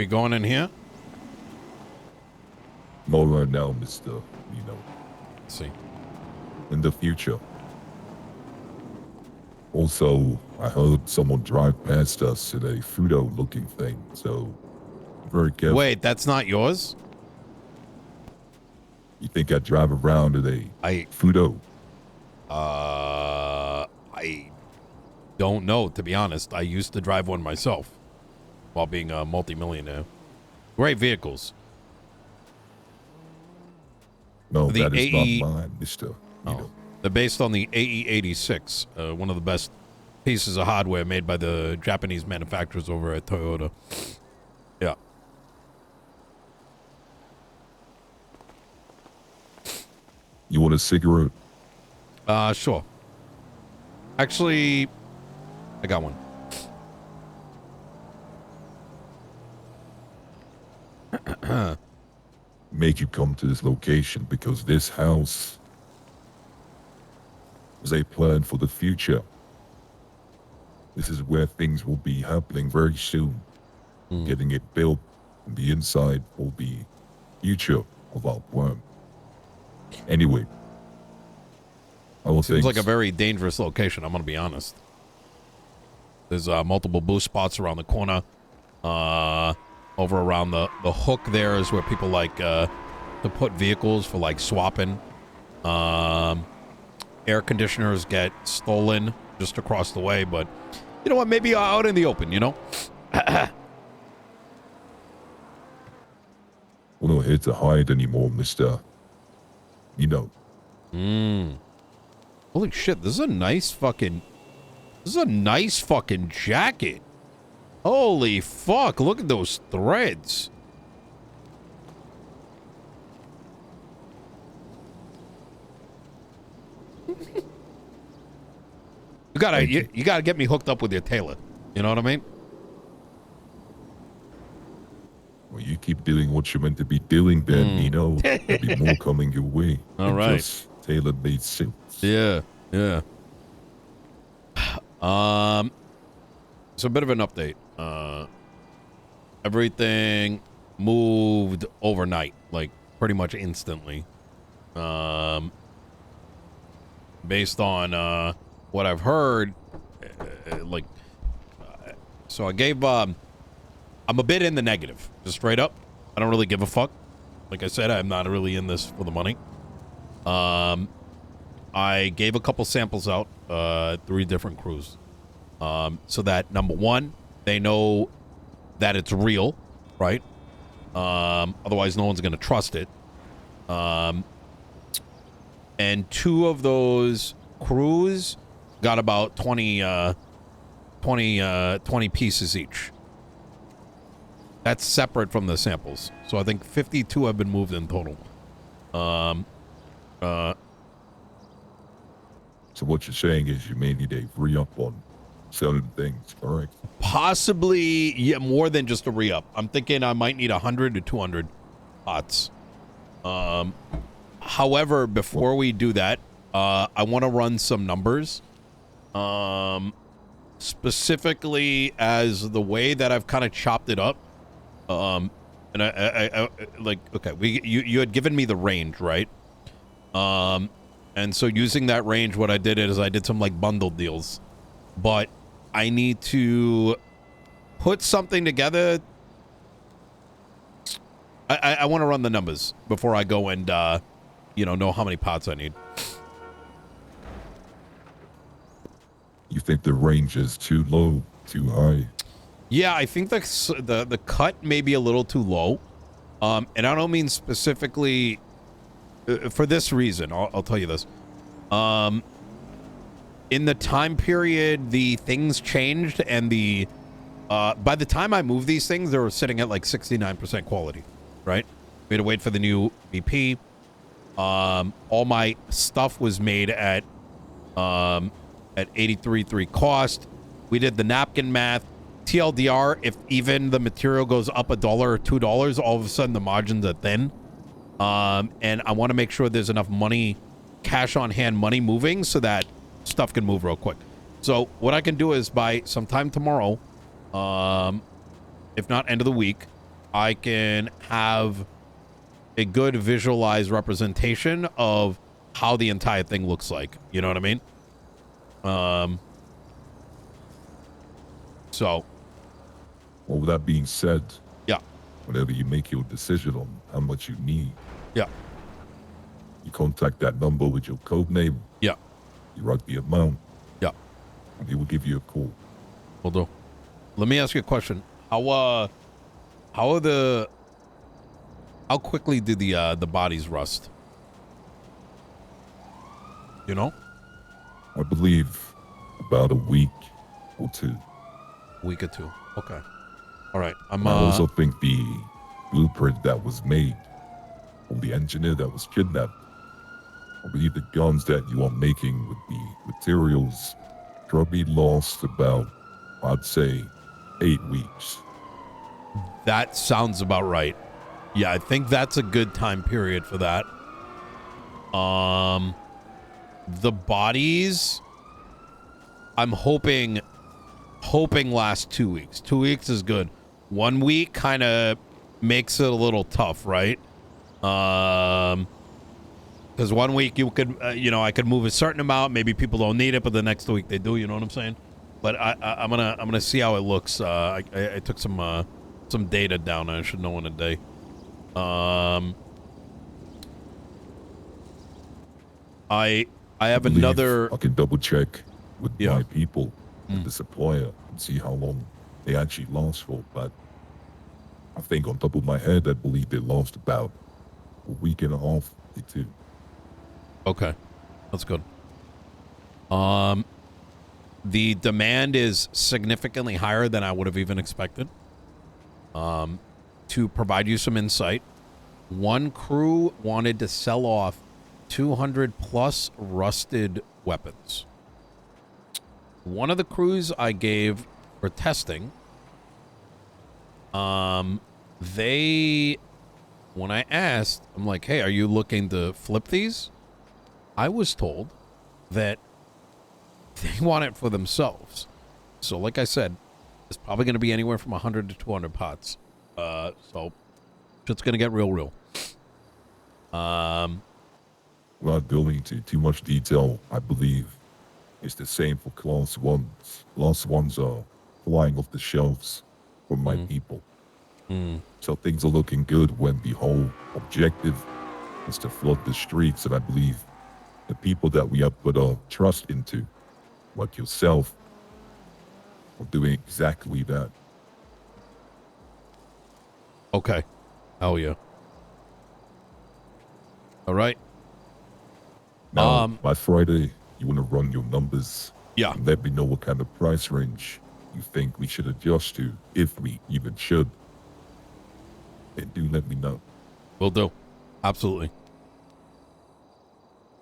We going in here? More right now, Mr. Nino. Let's see. In the future. Also, I heard someone drive past us in a Fudo-looking thing, so very careful. Wait, that's not yours? You think I drive around in a Fudo? I don't know, to be honest. I used to drive one myself while being a multimillionaire. Great vehicles. No, The that is AE not mine, Mr. Nino. They're based on the AE86, one of the best pieces of hardware made by the Japanese manufacturers over at Toyota. Yeah. You want a cigarette? Sure. Actually, I got one. Make you come to this location because this house is a plan for the future. This is where things will be happening very soon. Getting it built on the inside will be future of our plan. Anyway, seems like a very dangerous location, I'm gonna be honest. There's multiple boost spots around the corner. Over around the hook there is where people like to put vehicles for like swapping. Air conditioners get stolen just across the way, but you know what? Maybe out in the open, you know? We're not here to hide anymore, Mr. Nino. Holy shit, this is a nice fucking jacket. Holy fuck, look at those threads. You gotta get me hooked up with your tailor. You know what I mean? Well, you keep doing what you're meant to be doing, then, Nino. There'll be more coming your way. All right. Just tailor-made suits. Yeah, yeah. It's a bit of an update. Everything moved overnight, like pretty much instantly. Based on what I've heard, so I gave. I'm a bit in the negative, just straight up. I don't really give a fuck. Like I said, I'm not really in this for the money. I gave a couple samples out, 3 different crews. So that, number one, they know that it's real, right? Otherwise, no one's going to trust it. And 2 of those crews got about 20 pieces each. That's separate from the samples. So I think 52 have been moved in total. So what you're saying is you may need a re-up on certain things, correct? Possibly, yeah, more than just a re-up. I'm thinking I might need 100 to 200 pots. However, before we do that, I want to run some numbers. Specifically as the way that I've kind of chopped it up. And I like, okay, you had given me the range, right? And so using that range, what I did is I did some like bundled deals, but I need to put something together. I want to run the numbers before I go and, know how many pots I need. You think the range is too low, too high? Yeah, I think the cut may be a little too low. And I don't mean specifically for this reason. I'll tell you this. In the time period, the things changed, and by the time I moved these things, they were sitting at like 69% quality, right? We had to wait for the new VP. All my stuff was made at 83.3 cost. We did the napkin math. TLDR, if even the material goes up $1 or $2, all of a sudden the margins are thin. And I want to make sure there's enough money, cash on hand money moving so that stuff can move real quick. So what I can do is by sometime tomorrow, if not end of the week, I can have a good visualized representation of how the entire thing looks like. You know what I mean? So. Well, with that being said, Yeah. whenever you make your decision on how much you need, Yeah. you contact that number with your code name, Yeah. you write the amount, Yeah. and he will give you a call. Will do. Let me ask you a question. How quickly do the bodies rust? You know? I believe about a week or two. Week or two. Okay. All right. I'm I also think the blueprint that was made from the engineer that was kidnapped, I believe the guns that you are making with the materials probably lost about, I'd say, 8 weeks. that sounds about right. Yeah, I think that's a good time period for that. The bodies, I'm hoping last 2 weeks. 2 weeks is good. 1 week kind of makes it a little tough, right? Because 1 week you could, I could move a certain amount. Maybe people don't need it, but the next week they do. You know what I'm saying? But I'm gonna see how it looks. I took some data down. I should know in a day. I have another. I can double check with Yeah. my people, with the supplier, and see how long they actually last for. But I think on top of my head, I believe they lost about a week and a half to 2. Okay, that's good. The demand is significantly higher than I would have even expected. To provide you some insight, one crew wanted to sell off 200 plus rusted weapons. One of the crews I gave for testing, they, when I asked, I'm like, hey, are you looking to flip these? I was told that they want it for themselves. So like I said, it's probably going to be anywhere from 100 to 200 pots. So it's going to get real. Without going into too much detail, I believe it's the same for class 1s. Class 1s are flying off the shelves from my people. So things are looking good when the whole objective is to flood the streets, and I believe the people that we have put our trust into, like yourself, are doing exactly that. Okay. Hell yeah. All right. Now, by Friday, you want to run your numbers. Yeah. And let me know what kind of price range you think we should adjust to, if we even should. And do let me know. Will do. Absolutely.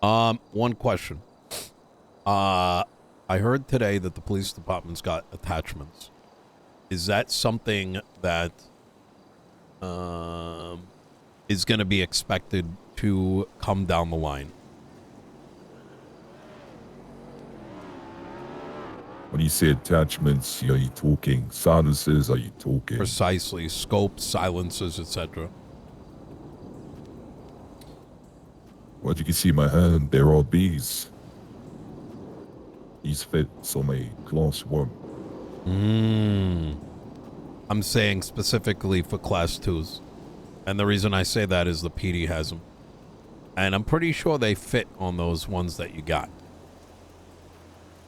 One question. I heard today that the police department's got attachments. Is that something that is going to be expected to come down the line? When you say attachments, are you talking silences? Are you talking... Precisely. Scopes, silencers, etc. Well, you can see my hand, there are these. These fit on a class 1. I'm saying specifically for class 2s. And the reason I say that is the PD has them. And I'm pretty sure they fit on those ones that you got.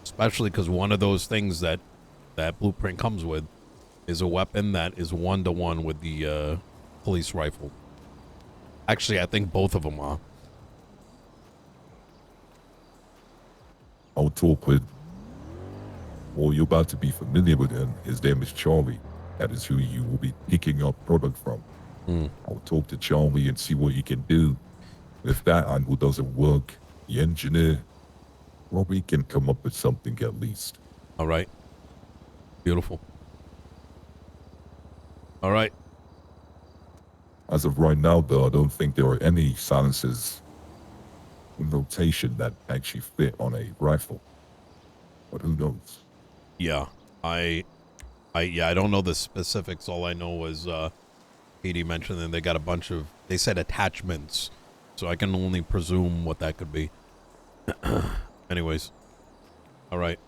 Especially because one of those things that blueprint comes with is a weapon that is 1-to-1 with the police rifle. Actually, I think both of them are. I'll talk with... Well, you're about to be familiar with him. His name is Charlie. That is who you will be picking up product from. I'll talk to Charlie and see what he can do. If that angle doesn't work, the engineer, well, we can come up with something at least. All right. Beautiful. All right. As of right now, though, I don't think there are any silences in rotation that actually fit on a rifle. But who knows? Yeah. I don't know the specifics. All I know is Petey mentioned that they got a bunch of, they said attachments, so I can only presume what that could be. Anyways, all right.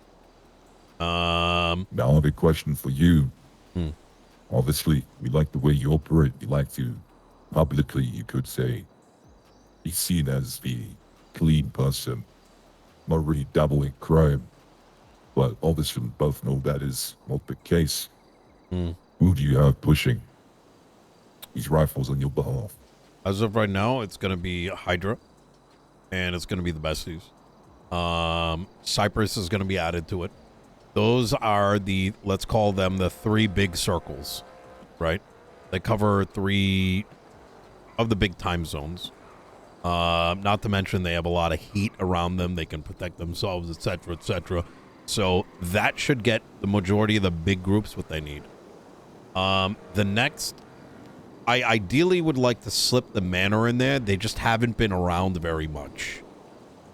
Now I have a question for you. Obviously, we like the way you operate. We like to, publicly, you could say, be seen as the clean person, not really dabble in crime. But obviously, we both know that is not the case. Who do you have pushing these rifles on your behalf? As of right now, it's going to be Hydra, and it's going to be the besties. Cypress is going to be added to it. Those are the, let's call them the 3 big circles, right? They cover 3 of the big time zones. Not to mention they have a lot of heat around them. They can protect themselves, etc., etc. So that should get the majority of the big groups what they need. The next, I ideally would like to slip the Manor in there. They just haven't been around very much.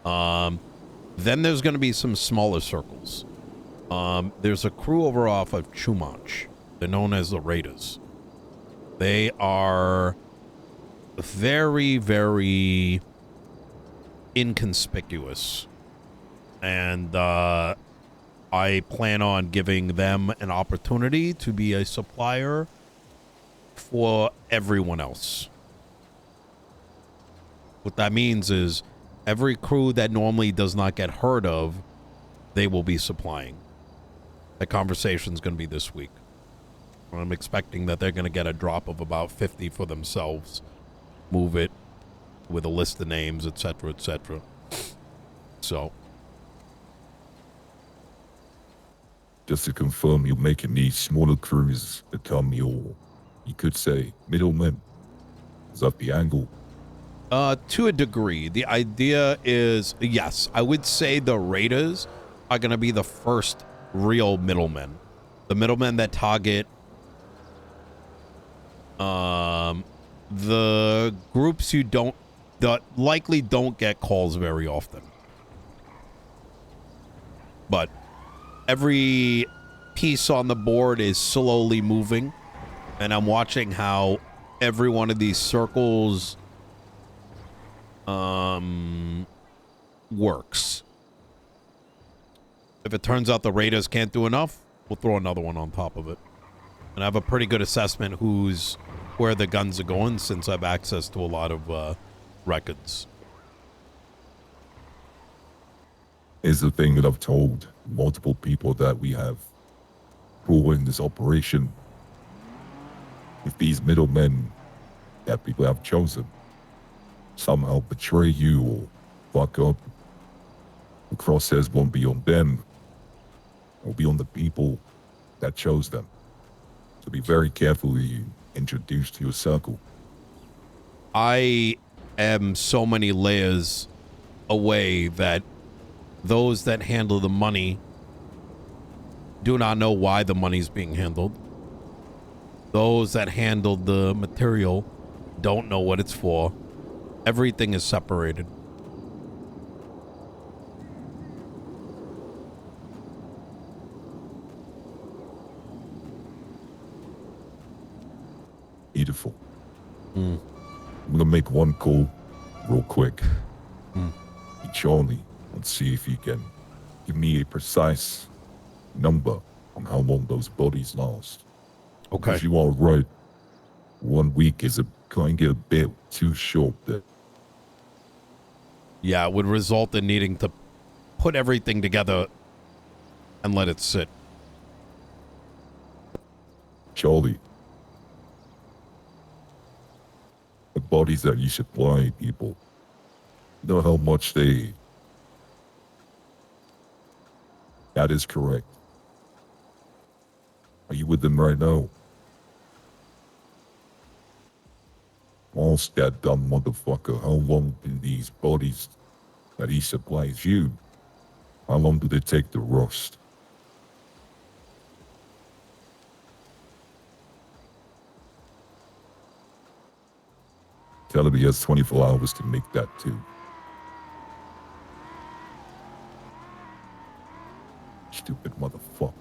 Then there's going to be some smaller circles. There's a crew over off of Chumash. They're known as the Raiders. They are very, very inconspicuous. And I plan on giving them an opportunity to be a supplier for everyone else. What that means is every crew that normally does not get heard of, they will be supplying. The conversation's going to be this week. I'm expecting that they're going to get a drop of about 50 for themselves. Move it with a list of names, etc., etc. So. Just to confirm, you're making these smaller crews become your, you could say, middlemen. Is that the angle? To a degree. The idea is, yes, I would say the Raiders are going to be the first real middlemen. The middlemen that target the groups who that likely don't get calls very often. But every piece on the board is slowly moving, and I'm watching how every one of these circles works. If it turns out the Raiders can't do enough, we'll throw another one on top of it. And I have a pretty good assessment where the guns are going, since I have access to a lot of records. Is the thing that I've told multiple people that we have who are in this operation. If these middlemen that people have chosen somehow betray you or fuck up, the crosshairs won't be on them. It'll be on the people that chose them. So be very careful who you introduce to your circle. I am so many layers away that those that handle the money do not know why the money's being handled. Those that handle the material don't know what it's for. Everything is separated. Beautiful. I'm gonna make one call real quick. Hey, Charlie, let's see if you can give me a precise number on how long those bodies last. Okay. Because you are right. 1 week is going to get a bit too short there. Yeah, it would result in needing to put everything together and let it sit. Charlie, the bodies that you supply people, you know how much they... That is correct. Are you with them right now? Ask that dumb motherfucker how long do these bodies that he supplies you, how long do they take to rust? Tell him he has 24 hours to make that too. Stupid motherfucker.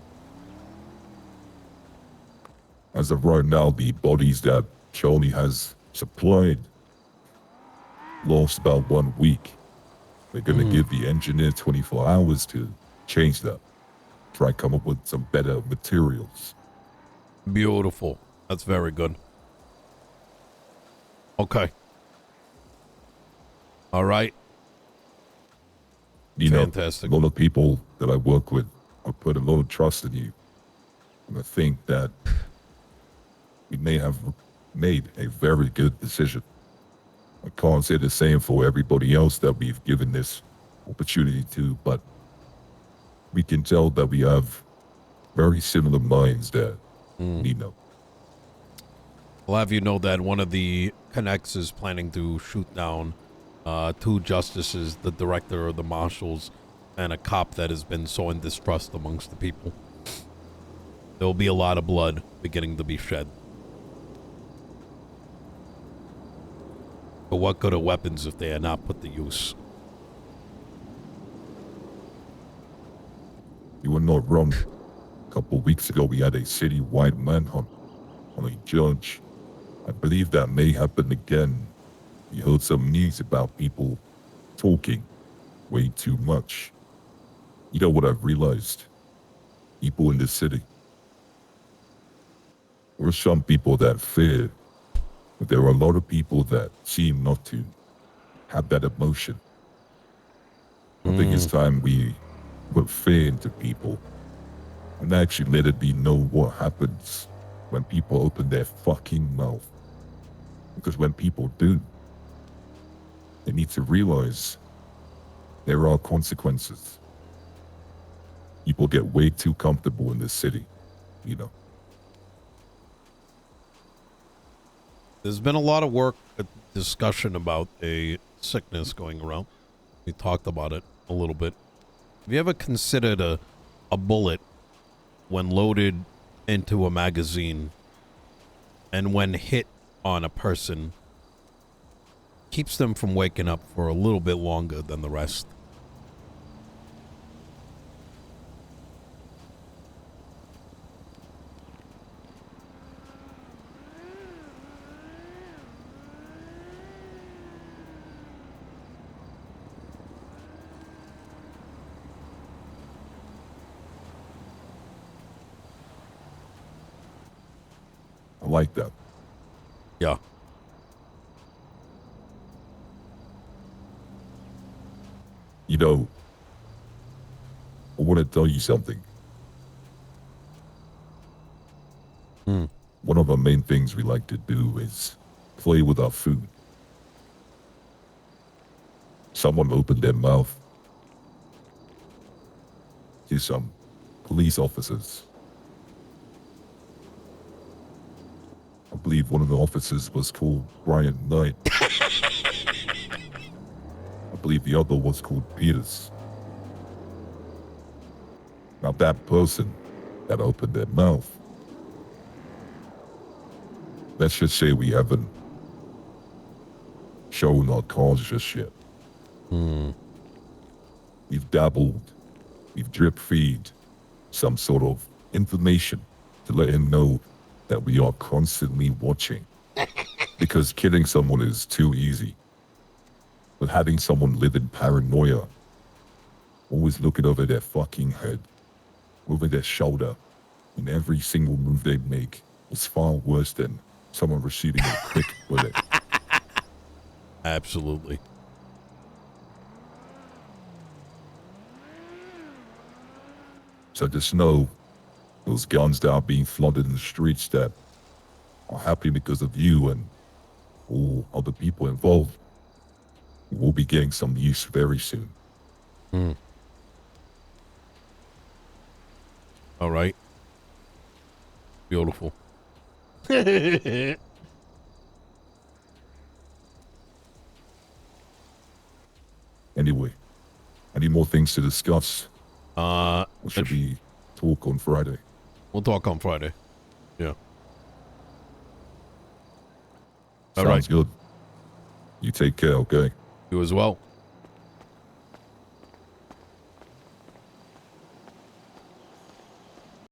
As of right now, the bodies that Charlie has supplied lost about 1 week. We're going to give the engineer 24 hours to change that. Try come up with some better materials. Beautiful. That's very good. Okay. All right. You Fantastic. know, a lot of people that I work with, I put a lot of trust in you. And I think that we may have made a very good decision. I can't say the same for everybody else that we've given this opportunity to, but we can tell that we have very similar minds there, Nino. I'll have you know that one of the connects is planning to shoot down 2 justices, the director of the marshals, and a cop that has been sowing distrust amongst the people. There will be a lot of blood beginning to be shed. But what good are weapons if they are not put to use? You were not wrong. A couple weeks ago, we had a city-wide manhunt on a judge. I believe that may happen again. We heard some news about people talking way too much. You know what I've realized? People in the city. There are some people that fear, but there are a lot of people that seem not to have that emotion. I think it's time we put fear into people and actually let it be know what happens when people open their fucking mouth. Because when people do, they need to realize there are consequences. People get way too comfortable in this city, you know. There's been a lot of work, discussion about a sickness going around. We talked about it a little bit. Have you ever considered a bullet when loaded into a magazine and when hit on a person keeps them from waking up for a little bit longer than the rest? I like that. Yeah. You know, I want to tell you something. One of our main things we like to do is play with our food. Someone opened their mouth to some police officers. I believe one of the officers was called Brian Knight. I believe the other was called Peters. Now that person that opened their mouth, let's just say we haven't shown our cards just yet. We've dabbled, we've drip feed some sort of information to let him know that we are constantly watching. Because killing someone is too easy. But having someone live in paranoia, always looking over their fucking head, over their shoulder, and every single move they make is far worse than someone receiving a quick bullet. Absolutely. So just know, those guns that are being flooded in the streets that are happening because of you and all other people involved, we'll be getting some use very soon. All right. Beautiful. Anyway, any more things to discuss? Or We'll should we talk on Friday? talk on Friday. Yeah. All right. Sounds good. You take care, okay? You as well.